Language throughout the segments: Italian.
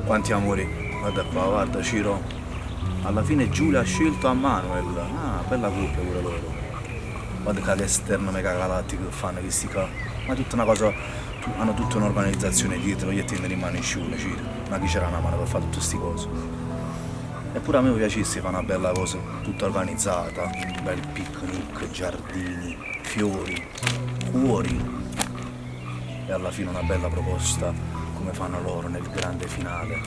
Quanti amori. Guarda qua, guarda Ciro. Alla fine Giulia ha scelto a Manuel. Ah, bella coppia pure loro. Guarda che esterno mega galattico che fanno questi qua. Ma è tutta una cosa. Hanno tutta un'organizzazione dietro, gli tengono in mano in sciule, Ciro. Ma chi c'era una mano per fare tutte queste cose? Eppure a me mi piacesse fare una bella cosa, tutta organizzata, bel picnic, giardini, fiori, cuori. E alla fine una bella proposta come fanno loro nel grande finale.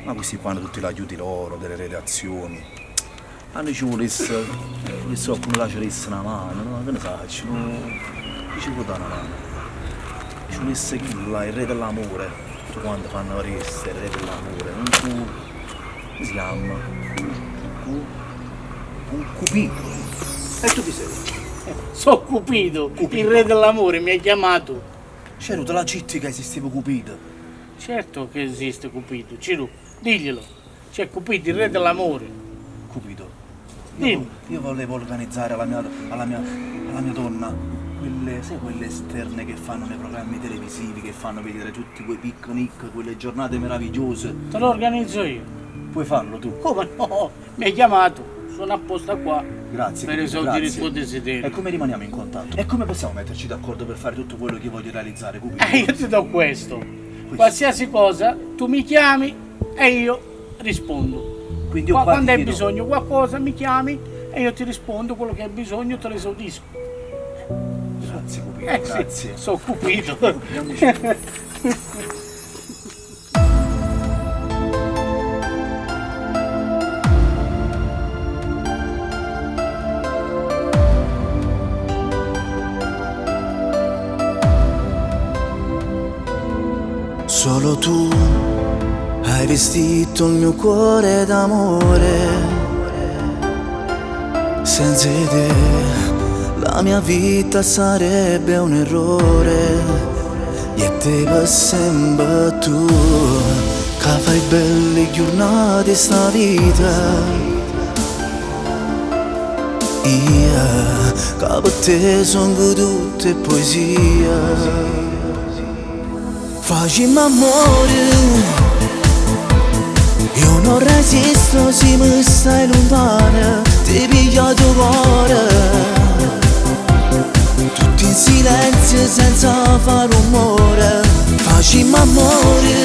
Ma questi qua hanno tutti gli aiuti loro, delle redazioni. Hanno ci volesse qualcuno là ci volesse una mano, no? Che ne faccio? Chi ci può dare una mano? Ci volesse chi là, il re dell'amore. Tutto quanto fanno reste, il re dell'amore. Come si chiama? Un Cupido. E tu chi sei? So Cupido, il re dell'amore mi ha chiamato. C'era tutta la città che esisteva Cupido. Certo che esiste Cupido, Ciro, diglielo. C'è Cupido, il re dell'amore. Cupido. Dimmi. Io volevo organizzare alla mia donna quelle esterne che fanno nei programmi televisivi, che fanno vedere tutti quei picnic, quelle giornate meravigliose. Te lo organizzo io. Puoi farlo tu? Come no? Mi hai chiamato. Sono apposta qua. Grazie. Per esaudire il tuo desiderio. E come rimaniamo in contatto? E come possiamo metterci d'accordo per fare tutto quello che voglio realizzare, Cupido? Io ti do questo. Qualsiasi cosa, tu mi chiami e io rispondo. Quindi io Quando hai chiedo... bisogno di qualcosa mi chiami e io ti rispondo quello che hai bisogno, te lo esaudisco. Grazie, Cupido, grazie. Sì, sono Cupido. Solo tu hai vestito il mio cuore d'amore. Senza di te la mia vita sarebbe un errore. E te per sempre tu che fai belle giornate sta vita. Io che per te sono tutte poesia. Facciamo amore, io non resisto se mi stai lontana, ti piglio tuo cuore, tutti in silenzio senza fare rumore. Facciamo amore,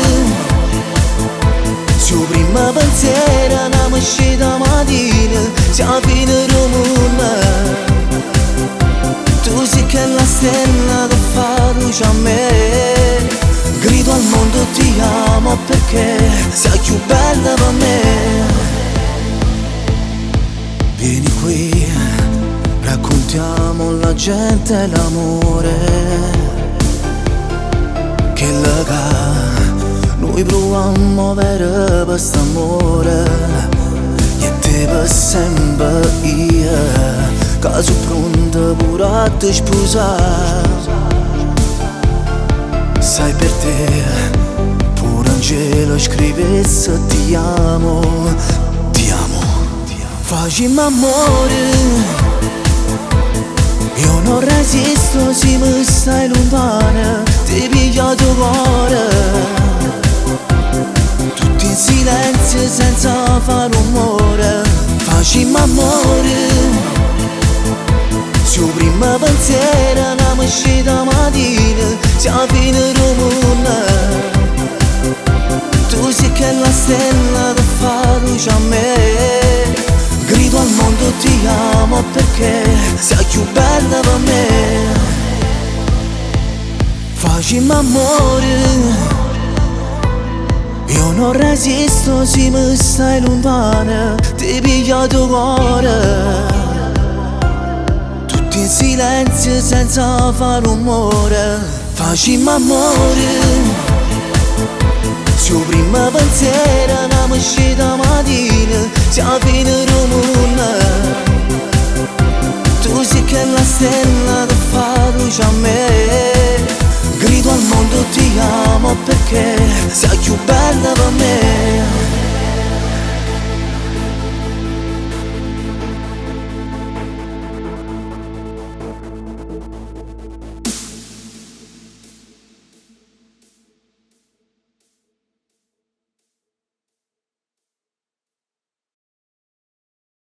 se il primo pensiero andiamo uscita mattina, siamo fine rumore. Tu sei che la stella che fa luce a me. Grido al mondo ti amo perché sei più bella per me. Vieni qui, raccontiamo alla gente l'amore. Che lega, noi proviamo a avere quest'amore. E te per sempre io, che sono pronta pure a te sposare. Sai per te, pure un cielo scrivesse ti amo, ti amo. Facciamo amore, io non resisto se mi stai lontana, ti piglio tuo cuore, tutti in silenzio senza fare rumore. Facciamo amore, se il primo pensiero andiamo uscita mattina, siamo fine rumore. Tu sei che la stella che fa luce a me. Grido al mondo ti amo perché sei più bella per me. Facciamo amore, io non resisto se mi stai lontana, ti piglio tuo cuore, in silenzio senza fare rumore. Facciamo amore, se il primo pensiero andiamo uscita mattina, siamo fine rumore. Tu sei che la stella che fa luce a me.